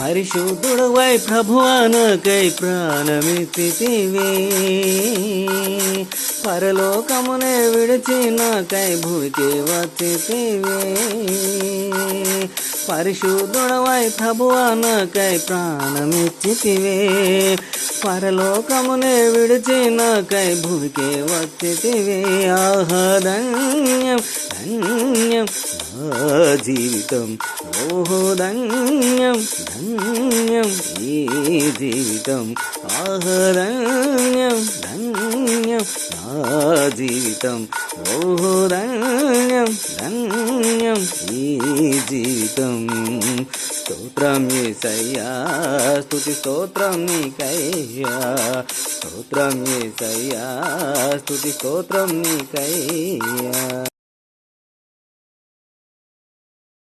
పరిశుద్ధుడవై ప్రభువానకై ప్రాణమిచ్చితివే, పరలోకమునే విడిచి నాకై భూమికి వచ్చితివే. పరిశుద్ధుడవై ప్రభువానకై ప్రాణమిచ్చితివే, పరలోకమునే విడిచి నాకై భూమికి వచ్చితివే. ఆహా ధన్యం ధన్యం నా జీవితం, ఓహో ధన్యం ధన్యం ఈ జీవితం. ఆహా ధన్యం ధన్యం నా జీవితం, ఓహో ధన్యం ధన్యం ఈ జీవితం. స్తోత్రం యేసయ్యా, స్తుతి స్తోత్రం నీకయ్యా, స్తోత్రం యేసయ్యా, స్తుతి స్తోత్రం నీకయ్యా.